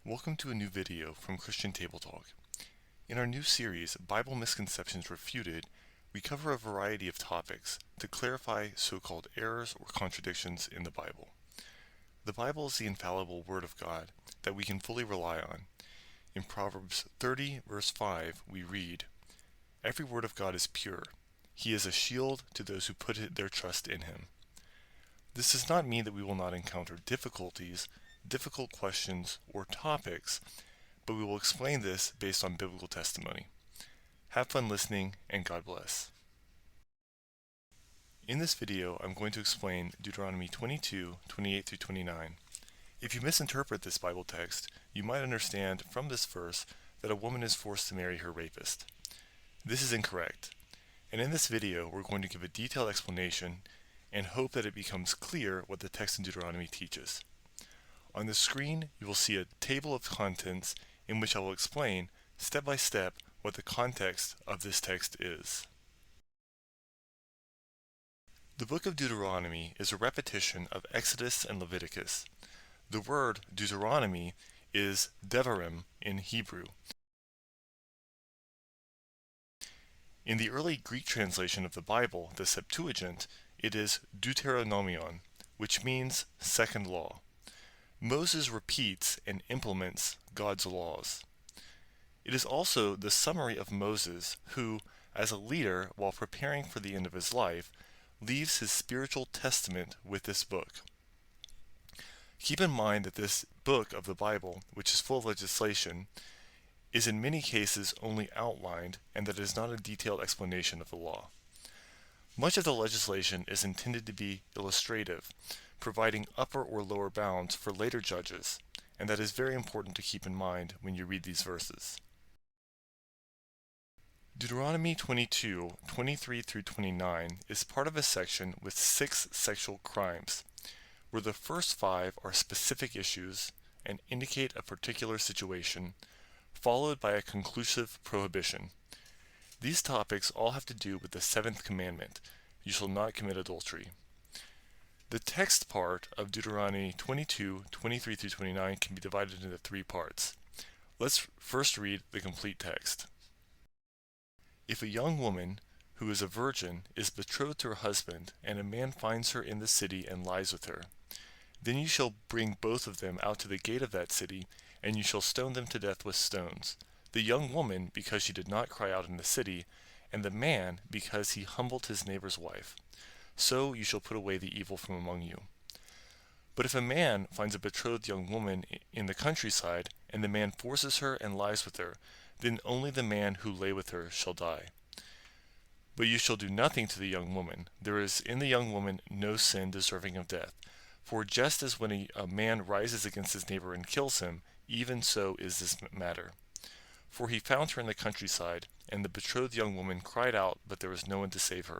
Welcome to a new video from Christian Table Talk. In our new series, Bible Misconceptions Refuted, we cover a variety of topics to clarify so-called errors or contradictions in the Bible. The Bible is the infallible Word of God that we can fully rely on. In Proverbs 30, verse 5, we read, "Every word of God is pure. He is a shield to those who put their trust in him." This does not mean that we will not encounter difficulties, difficult questions, or topics, but we will explain this based on biblical testimony. Have fun listening, and God bless. In this video, I'm going to explain Deuteronomy 22, 28 through 29. If you misinterpret this Bible text, you might understand from this verse that a woman is forced to marry her rapist. This is incorrect, and in this video, we're going to give a detailed explanation and hope that it becomes clear what the text in Deuteronomy teaches. On the screen, you will see a table of contents in which I will explain, step by step, what the context of this text is. The book of Deuteronomy is a repetition of Exodus and Leviticus. The word Deuteronomy is Devarim in Hebrew. In the early Greek translation of the Bible, the Septuagint, it is Deuteronomion, which means second law. Moses repeats and implements God's laws. It is also the summary of Moses who, as a leader while preparing for the end of his life, leaves his spiritual testament with this book. Keep in mind that this book of the Bible, which is full of legislation, is in many cases only outlined and that it is not a detailed explanation of the law. Much of the legislation is intended to be illustrative, providing upper or lower bounds for later judges, and that is very important to keep in mind when you read these verses. Deuteronomy 22, 23 through 29 is part of a section with 6 sexual crimes, where the first 5 are specific issues and indicate a particular situation, followed by a conclusive prohibition. These topics all have to do with the 7th commandment, "You shall not commit adultery." The text part of Deuteronomy 22, 23 through 29 can be divided into 3 parts. Let's first read the complete text. If a young woman who is a virgin is betrothed to her husband, and a man finds her in the city and lies with her, then you shall bring both of them out to the gate of that city, and you shall stone them to death with stones. The young woman, because she did not cry out in the city, and the man, because he humbled his neighbor's wife. So you shall put away the evil from among you. But if a man finds a betrothed young woman in the countryside, and the man forces her and lies with her, then only the man who lay with her shall die. But you shall do nothing to the young woman. There is in the young woman no sin deserving of death. For just as when a man rises against his neighbor and kills him, even so is this matter. For he found her in the countryside, and the betrothed young woman cried out, but there was no one to save her.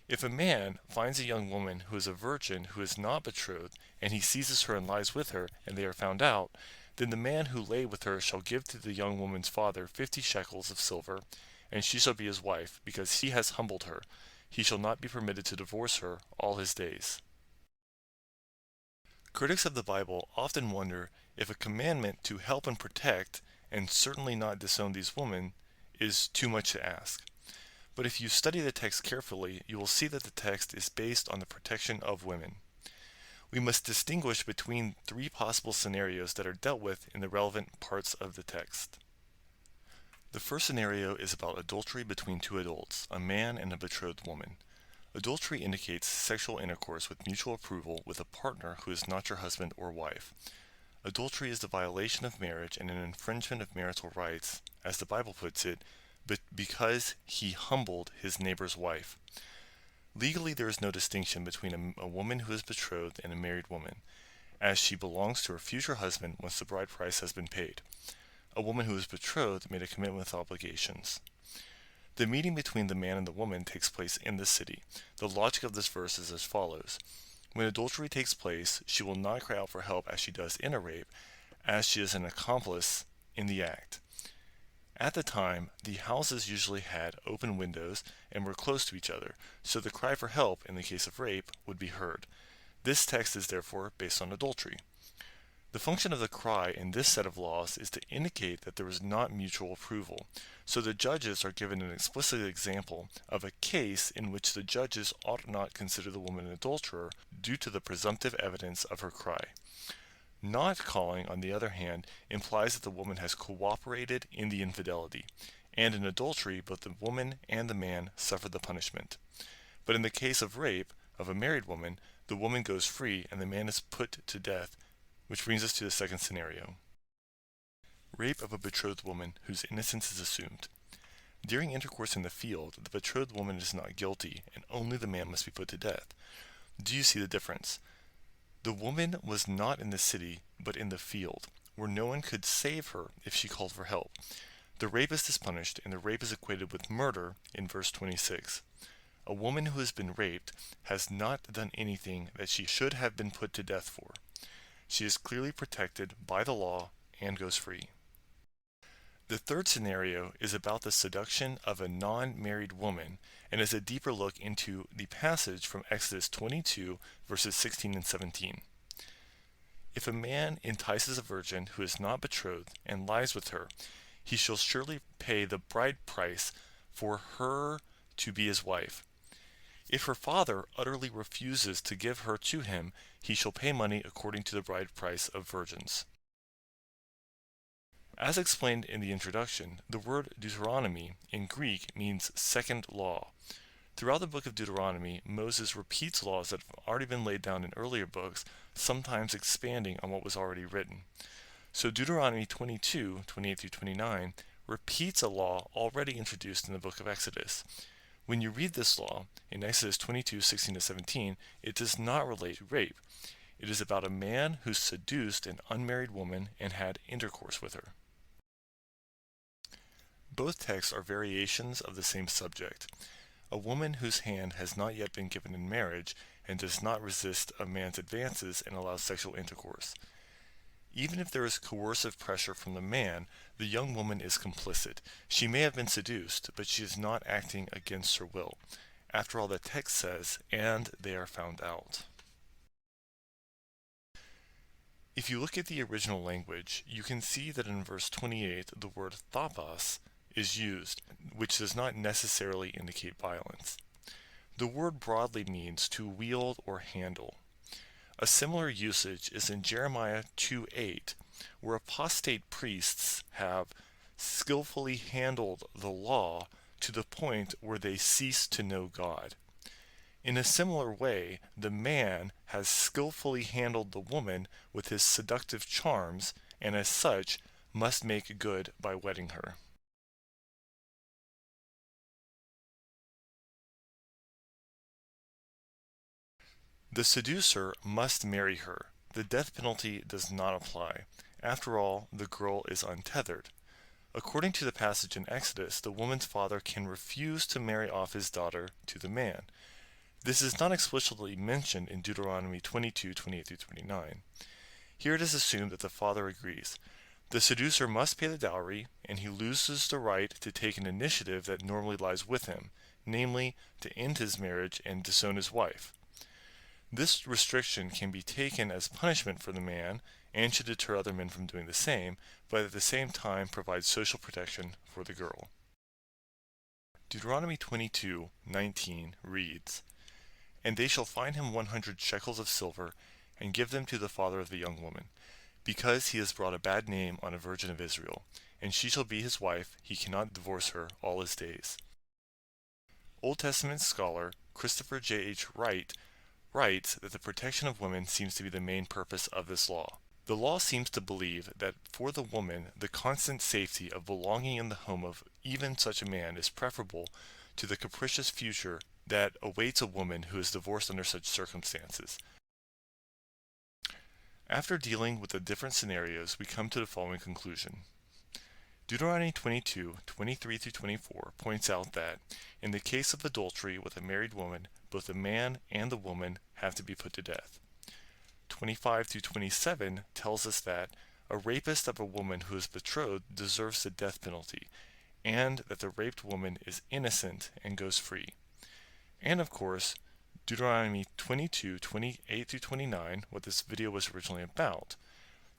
If a man finds a young woman who is a virgin who is not betrothed, and he seizes her and lies with her, and they are found out, then the man who lay with her shall give to the young woman's father 50 shekels of silver, and she shall be his wife, because he has humbled her. He shall not be permitted to divorce her all his days. Critics of the Bible often wonder if a commandment to help and protect, and certainly not disown these women, is too much to ask. But if you study the text carefully, you will see that the text is based on the protection of women. We must distinguish between 3 possible scenarios that are dealt with in the relevant parts of the text. The first scenario is about adultery between 2 adults, a man and a betrothed woman. Adultery indicates sexual intercourse with mutual approval with a partner who is not your husband or wife. Adultery is the violation of marriage and an infringement of marital rights, as the Bible puts it, but because he humbled his neighbor's wife. Legally, there is no distinction between a woman who is betrothed and a married woman, as she belongs to her future husband once the bride price has been paid. A woman who is betrothed made a commitment with obligations. The meeting between the man and the woman takes place in the city. The logic of this verse is as follows. When adultery takes place, she will not cry out for help as she does in a rape, as she is an accomplice in the act. At the time, the houses usually had open windows and were close to each other, so the cry for help in the case of rape would be heard. This text is therefore based on adultery. The function of the cry in this set of laws is to indicate that there is not mutual approval, so the judges are given an explicit example of a case in which the judges ought not consider the woman an adulterer due to the presumptive evidence of her cry. Not calling, on the other hand, implies that the woman has cooperated in the infidelity, and in adultery both the woman and the man suffer the punishment. But in the case of rape of a married woman, the woman goes free and the man is put to death, which brings us to the second scenario. Rape of a betrothed woman whose innocence is assumed. During intercourse in the field, the betrothed woman is not guilty, and only the man must be put to death. Do you see the difference? The woman was not in the city, but in the field, where no one could save her if she called for help. The rapist is punished, and the rape is equated with murder in verse 26. A woman who has been raped has not done anything that she should have been put to death for. She is clearly protected by the law and goes free. The third scenario is about the seduction of a non-married woman and is a deeper look into the passage from Exodus 22 verses 16 and 17. If a man entices a virgin who is not betrothed and lies with her, he shall surely pay the bride price for her to be his wife. If her father utterly refuses to give her to him, he shall pay money according to the bride price of virgins. As explained in the introduction, the word Deuteronomy in Greek means second law. Throughout the book of Deuteronomy, Moses repeats laws that have already been laid down in earlier books, sometimes expanding on what was already written. So Deuteronomy 22, 28 through 29, repeats a law already introduced in the book of Exodus. When you read this law, in Exodus 22, 16 to 17, it does not relate to rape. It is about a man who seduced an unmarried woman and had intercourse with her. Both texts are variations of the same subject. A woman whose hand has not yet been given in marriage and does not resist a man's advances and allows sexual intercourse. Even if there is coercive pressure from the man, the young woman is complicit. She may have been seduced, but she is not acting against her will. After all, the text says, and they are found out. If you look at the original language, you can see that in verse 28 the word thapas is used, which does not necessarily indicate violence. The word broadly means to wield or handle. A similar usage is in Jeremiah 2:8, where apostate priests have skillfully handled the law to the point where they cease to know God. In a similar way, the man has skillfully handled the woman with his seductive charms, and as such must make good by wedding her. The seducer must marry her. The death penalty does not apply. After all, the girl is untethered. According to the passage in Exodus, the woman's father can refuse to marry off his daughter to the man. This is not explicitly mentioned in Deuteronomy 22, 28 through 29. Here it is assumed that the father agrees. The seducer must pay the dowry, and he loses the right to take an initiative that normally lies with him, namely, to end his marriage and disown his wife. This restriction can be taken as punishment for the man and should deter other men from doing the same, but at the same time provide social protection for the girl. Deuteronomy 22:19 reads, "And they shall fine him 100 shekels of silver, and give them to the father of the young woman, because he has brought a bad name on a virgin of Israel, and she shall be his wife, he cannot divorce her all his days." Old Testament scholar Christopher J.H. Wright writes that the protection of women seems to be the main purpose of this law. The law seems to believe that for the woman, the constant safety of belonging in the home of even such a man is preferable to the capricious future that awaits a woman who is divorced under such circumstances. After dealing with the different scenarios, we come to the following conclusion. Deuteronomy 22, 23 through 24 points out that, in the case of adultery with a married woman, both the man and the woman have to be put to death. 25 through 27 tells us that a rapist of a woman who is betrothed deserves the death penalty, and that the raped woman is innocent and goes free. And of course, Deuteronomy 22, 28 through 29, what this video was originally about.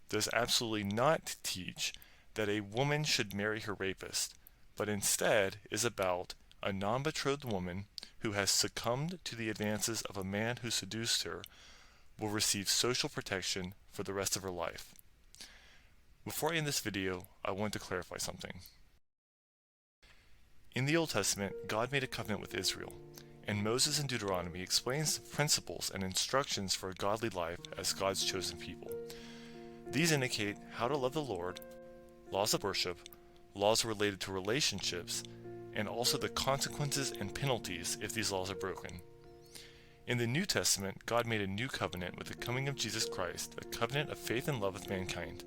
does absolutely not teach that a woman should marry her rapist, but instead is about a non-betrothed woman who has succumbed to the advances of a man who seduced her will receive social protection for the rest of her life. Before I end this video, I want to clarify something. In the Old Testament, God made a covenant with Israel, and Moses in Deuteronomy explains the principles and instructions for a godly life as God's chosen people. These indicate how to love the Lord, laws of worship, laws related to relationships, and also the consequences and penalties if these laws are broken. In the New Testament, God made a new covenant with the coming of Jesus Christ, a covenant of faith and love with mankind.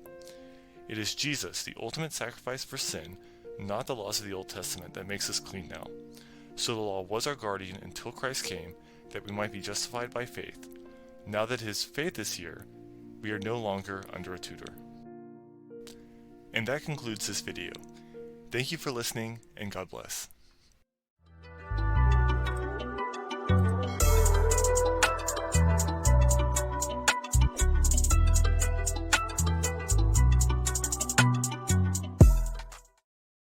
It is Jesus, the ultimate sacrifice for sin, not the laws of the Old Testament, that makes us clean now. So the law was our guardian until Christ came, that we might be justified by faith. Now that his faith is here, we are no longer under a tutor. And that concludes this video. Thank you for listening, and God bless.